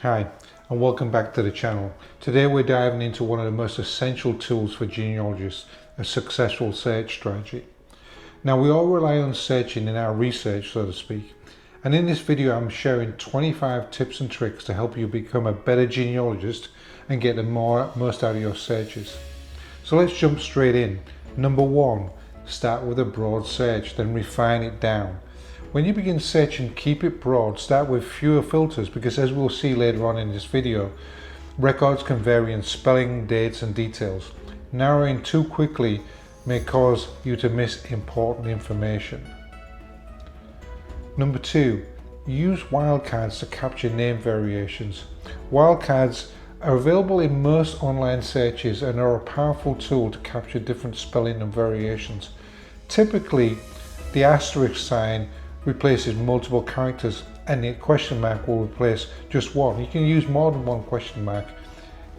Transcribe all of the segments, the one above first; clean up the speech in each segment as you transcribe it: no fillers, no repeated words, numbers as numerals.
Hi, and welcome back to the channel. Today we're diving into one of the most essential tools for genealogists, a successful search strategy. Now we all rely on searching in our research, so to speak, and in this video I'm sharing 25 tips and tricks to help you become a better genealogist and get the most out of your searches. So let's jump straight in. Number 1, start with a broad search, then refine it down. When you begin searching, keep it broad, start with fewer filters because, as we'll see later on in this video, records can vary in spelling, dates and details. Narrowing too quickly may cause you to miss important information. Number 2, use wildcards to capture name variations. Wildcards are available in most online searches and are a powerful tool to capture different spelling and variations. Typically, the asterisk sign replaces multiple characters and the question mark will replace just one. You can use more than one question mark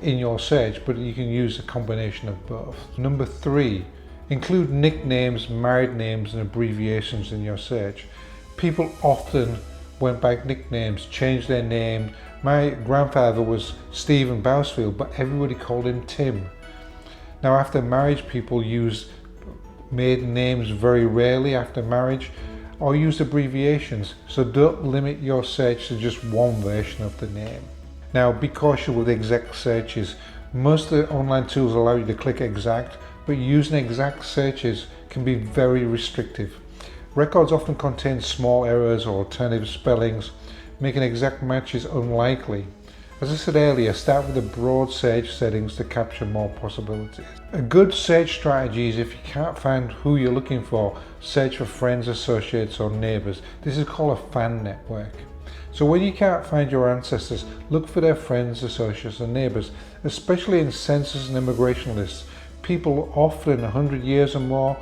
in your search, but you can use a combination of both. Number 3, include nicknames, married names and abbreviations in your search. People often went by nicknames, changed their name. My grandfather was Stephen Bousfield, but everybody called him Tim. Now after marriage, people use maiden names very rarely after marriage, or use abbreviations, so don't limit your search to just one version of the name. Now be cautious with exact searches. Most of the online tools allow you to click exact, but using exact searches can be very restrictive. Records often contain small errors or alternative spellings, making exact matches unlikely. As I said earlier, start with the broad search settings to capture more possibilities. A good search strategy is, if you can't find who you're looking for, search for friends, associates or neighbours. This is called a fan network. So when you can't find your ancestors, look for their friends, associates and neighbours, especially in census and immigration lists. People often 100 years or more,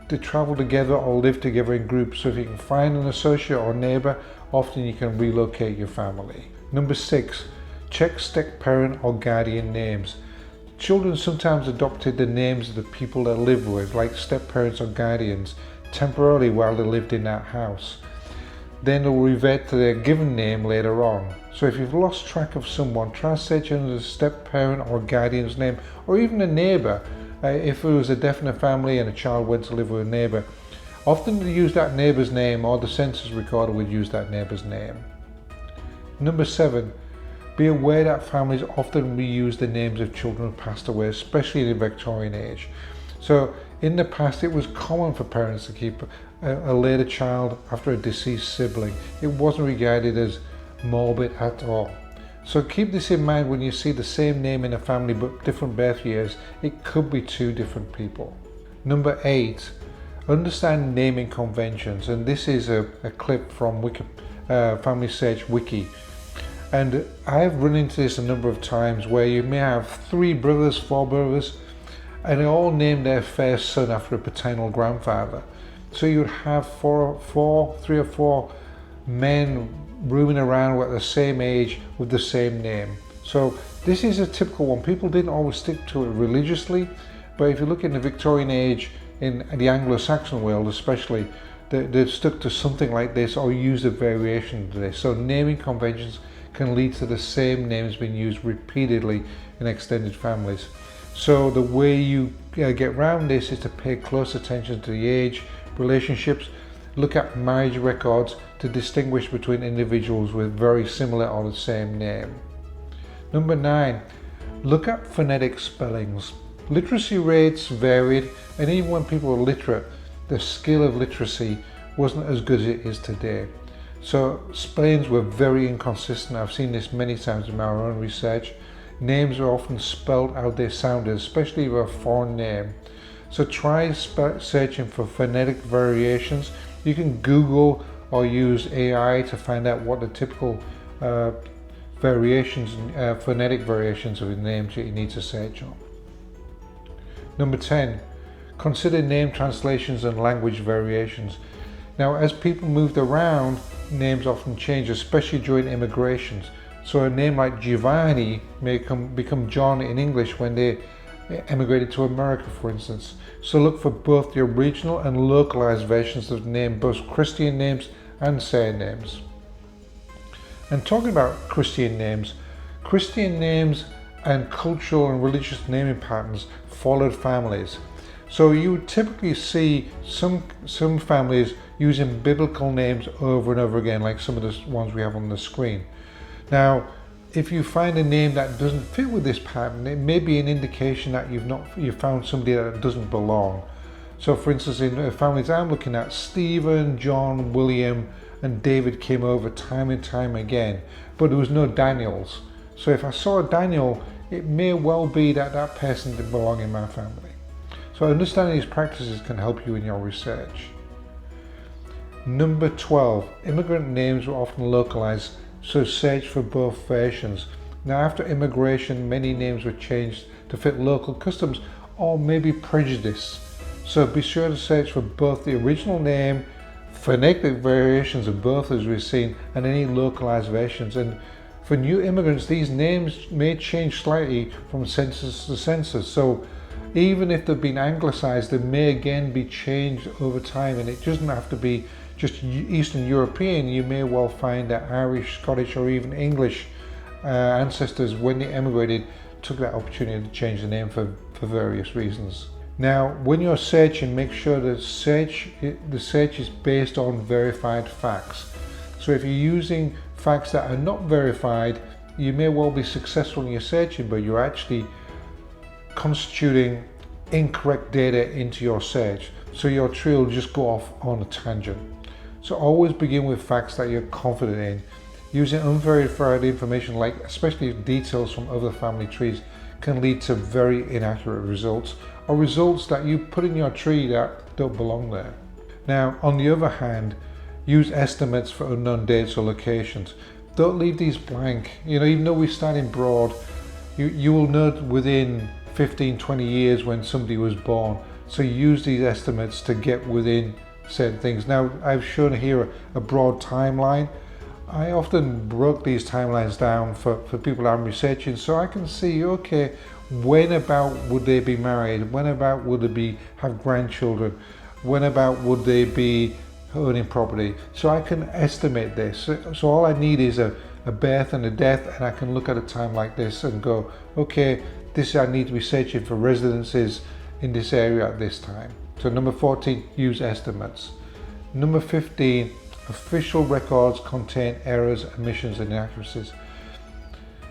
they travel together or live together in groups, so if you can find an associate or neighbour, often you can relocate your family. Number 6, check step-parent or guardian names. Children sometimes adopted the names of the people they live with, like step-parents or guardians, temporarily while they lived in that house. Then they'll revert to their given name later on. So if you've lost track of someone, try searching under the step-parent or guardian's name, or even a neighbour. If it was a definite family and a child went to live with a neighbour, often they use that neighbour's name, or the census recorder would use that neighbour's name. Number 7, be aware that families often reuse the names of children who passed away, especially in the Victorian age. So in the past, it was common for parents to keep a later child after a deceased sibling. It wasn't regarded as morbid at all. So keep this in mind when you see the same name in a family but different birth years. It could be two different people. Number 8, understand naming conventions. And this is a clip from Family Search Wiki. And I've run into this a number of times where you may have 3 brothers, 4 brothers, and they all named their first son after a paternal grandfather. So you'd have 3 or 4 men roaming around at the same age with the same name. So this is a typical one. People didn't always stick to it religiously, but if you look in the Victorian age, in the Anglo-Saxon world especially, they stuck to something like this or used a variation of this. So naming conventions can lead to the same names being used repeatedly in extended families. So the way you get around this is to pay close attention to the age, relationships, look at marriage records to distinguish between individuals with very similar or the same name. Number 9, look at phonetic spellings. Literacy rates varied, and even when people were literate, the skill of literacy wasn't as good as it is today. So spellings were very inconsistent. I've seen this many times in my own research. Names are often spelled how they sounded, especially with a foreign name. So try searching for phonetic variations. You can Google or use AI to find out what the typical phonetic variations of the names that you need to search on. Number 10, consider name translations and language variations. Now, as people moved around, names often changed, especially during immigrations. So a name like Giovanni may become John in English when they emigrated to America, for instance. So look for both the original and localized versions of the name, both Christian names and surnames. And talking about Christian names, Christian names and cultural and religious naming patterns followed families. So you would typically see some families using biblical names over and over again, like some of the ones we have on the screen. Now, if you find a name that doesn't fit with this pattern, it may be an indication that you've found somebody that doesn't belong. So for instance, in the families I'm looking at, Stephen, John, William, and David came over time and time again, but there was no Daniels. So if I saw a Daniel, it may well be that that person didn't belong in my family. So understanding these practices can help you in your research. Number 12, immigrant names were often localized, so search for both versions. Now after immigration, many names were changed to fit local customs or maybe prejudice. So be sure to search for both the original name, phonetic variations of both as we've seen, and any localized versions. And for new immigrants, these names may change slightly from census to census. So even if they've been anglicized, they may again be changed over time, and it doesn't have to be just Eastern European. You may well find that Irish, Scottish, or even English ancestors, when they emigrated, took that opportunity to change the name for various reasons. Now, when you're searching, make sure that the search is based on verified facts. So if you're using facts that are not verified, you may well be successful in your searching, but you're actually constituting incorrect data into your search. So your tree will just go off on a tangent. So always begin with facts that you're confident in. Using unverified information, like especially details from other family trees, can lead to very inaccurate results, or results that you put in your tree that don't belong there. Now, on the other hand, use estimates for unknown dates or locations. Don't leave these blank. Even though we're starting broad, you will know within 15-20 years when somebody was born. So use these estimates to get within certain things. Now, I've shown here a broad timeline. I often broke these timelines down for people I'm researching, so I can see, okay, when about would they be married? When about would they have grandchildren? When about would they be owning property? So I can estimate this. So all I need is a birth and a death, and I can look at a time like this and go, okay, I need to be searching for residences in this area at this time. So number 14, use estimates. Number 15, official records contain errors, omissions, and inaccuracies.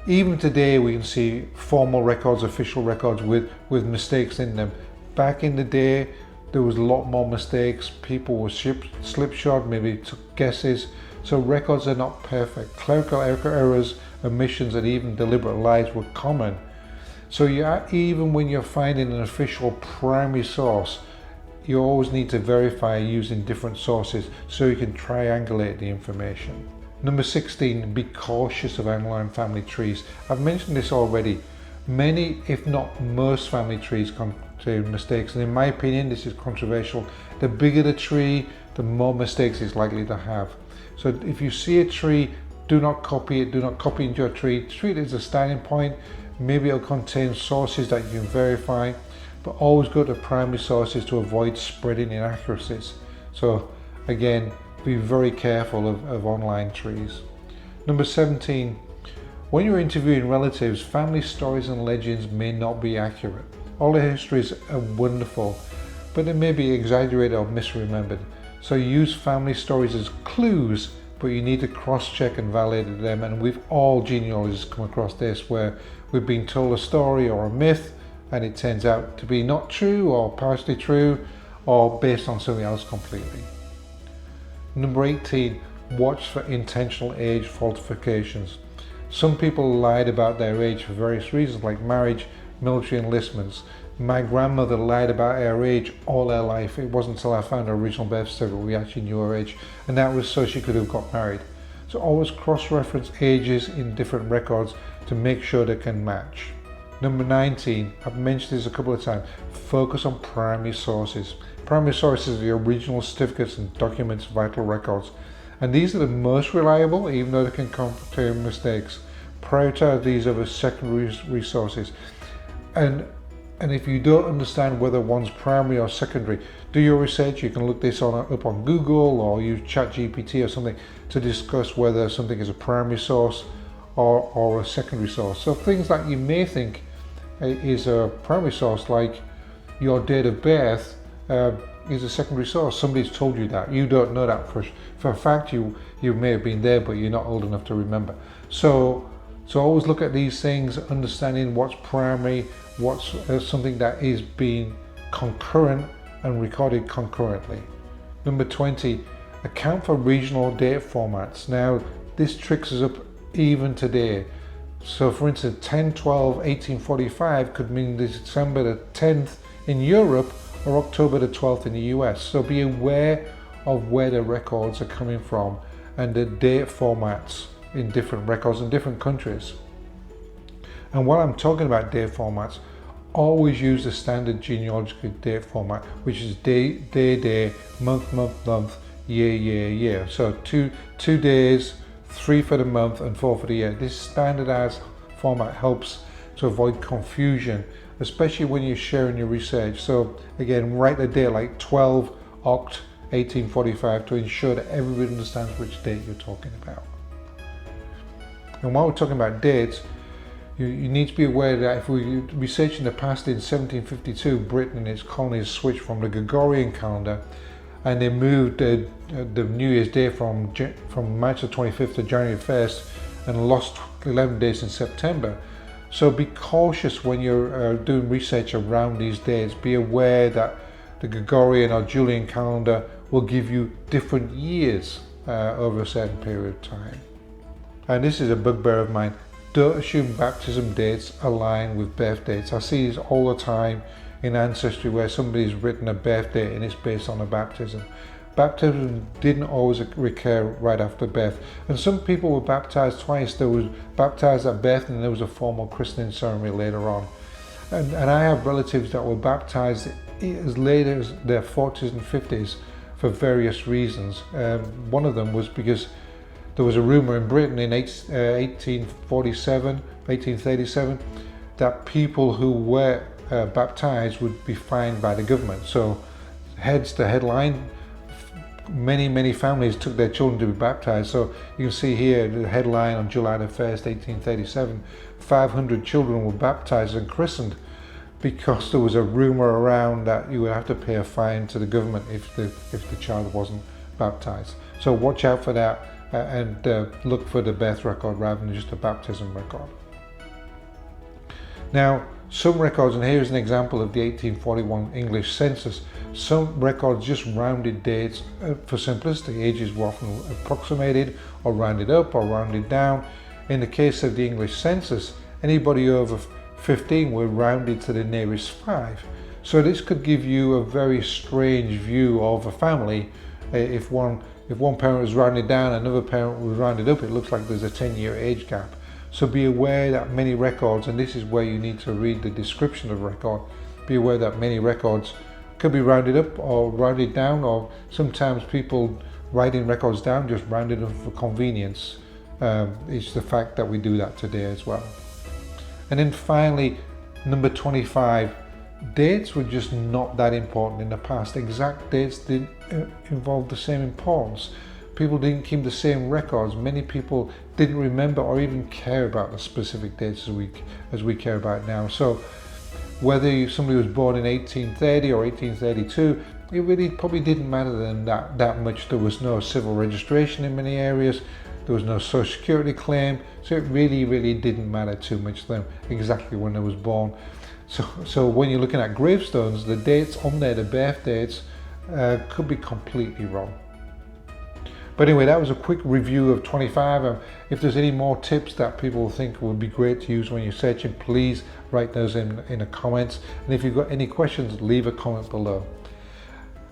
Even today we can see formal records, official records with mistakes in them. Back in the day, there was a lot more mistakes. People were slipshod, maybe took guesses. So records are not perfect. Clerical errors, omissions, and even deliberate lies were common. So even when you're finding an official primary source, you always need to verify using different sources so you can triangulate the information. Number 16, be cautious of online family trees. I've mentioned this already. Many, if not most, family trees contain mistakes, and in my opinion, this is controversial. The bigger the tree, the more mistakes it's likely to have. So if you see a tree, do not copy it. Do not copy into your tree. Treat it as a starting point. Maybe it'll contain sources that you can verify, but always go to primary sources to avoid spreading inaccuracies. So again, be very careful of online trees. Number 17, when you're interviewing relatives, family stories and legends may not be accurate. All the histories are wonderful, but they may be exaggerated or misremembered. So use family stories as clues, but you need to cross-check and validate them. And we've all genealogists come across this, where we've been told a story or a myth, and it turns out to be not true or partially true or based on something else completely. Number 18, watch for intentional age falsifications. Some people lied about their age for various reasons, like marriage, military enlistments. My grandmother lied about her age all her life. It wasn't until I found her original birth certificate we actually knew her age, and that was so she could have got married. So always cross-reference ages in different records to make sure they can match. Number 19, I've mentioned this a couple of times, focus on primary sources. Primary sources are the original certificates and documents, vital records. And these are the most reliable, even though they can contain mistakes. Prioritize these over secondary resources. And if you don't understand whether one's primary or secondary, do your research. You can look this up on Google or use ChatGPT or something to discuss whether something is a primary source or a secondary source. So things that you may think is a primary source, like your date of birth, is a secondary source. Somebody's told you that. You don't know that for a fact. You may have been there, but you're not old enough to remember. So always look at these things, understanding what's primary, what's something that is being concurrent and recorded concurrently. Number 20, account for regional date formats. Now, this tricks us up even today. So for instance, 10/12/1845 could mean December the 10th in Europe or October the 12th in the US. So be aware of where the records are coming from and the date formats in different records in different countries. And while I'm talking about date formats, always use the standard genealogical date format, which is day, month, year. So two days, 3 for the month and 4 for the year. This standardized format helps to avoid confusion, especially when you're sharing your research. So again, write the date like 12 Oct 1845 to ensure that everybody understands which date you're talking about. And while we're talking about dates, you need to be aware that if we research in the past, in 1752, Britain and its colonies switched from the Gregorian calendar, and they moved the New Year's Day from March the 25th to January 1st, and lost 11 days in September. So be cautious when you're doing research around these dates. Be aware that the Gregorian or Julian calendar will give you different years over a certain period of time. And this is a bugbear of mine. Don't assume baptism dates align with birth dates. I see this all the time in Ancestry where somebody's written a birth date and it's based on a baptism. Baptism didn't always recur right after birth. And some people were baptized twice. They were baptized at birth and there was a formal christening ceremony later on. And I have relatives that were baptized as late as their 40s and 50s for various reasons. One of them was because there was a rumour in Britain in 1837 that people who were baptized would be fined by the government. So heads to headline, many families took their children to be baptized. So you can see here the headline on July the 1st, 1837, 500 children were baptized and christened because there was a rumour around that you would have to pay a fine to the government if the child wasn't baptized. So watch out for that. And look for the birth record rather than just a baptism record. Now, some records, and here's an example of the 1841 English census, some records just rounded dates for simplicity. Ages were often approximated or rounded up or rounded down. In the case of the English census, anybody over 15 were rounded to the nearest 5. So this could give you a very strange view of a family. If one parent was rounded down, another parent was rounded up, it looks like there's a 10-year age gap. So be aware that many records, and this is where you need to read the description of record, be aware that many records could be rounded up or rounded down, or sometimes people writing records down just rounded them for convenience. It's the fact that we do that today as well. And then finally, number 25, dates were just not that important in the past. Exact dates didn't involve the same importance. People didn't keep the same records. Many people didn't remember or even care about the specific dates as we care about now. So whether somebody was born in 1830 or 1832, it really probably didn't matter to them that much. There was no civil registration in many areas. There was no social security claim. So it really didn't matter too much to them exactly when they was born. So when you're looking at gravestones, the dates on there, the birth dates, could be completely wrong. But anyway, that was a quick review of 25. If there's any more tips that people think would be great to use when you're searching, please write those in the comments. And if you've got any questions, leave a comment below.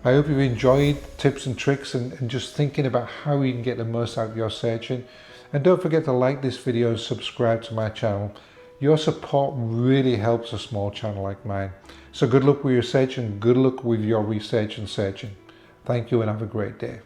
I hope you've enjoyed tips and tricks and just thinking about how you can get the most out of your searching. And don't forget to like this video and subscribe to my channel. Your support really helps a small channel like mine. So good luck with your search and good luck with your research and searching. Thank you and have a great day.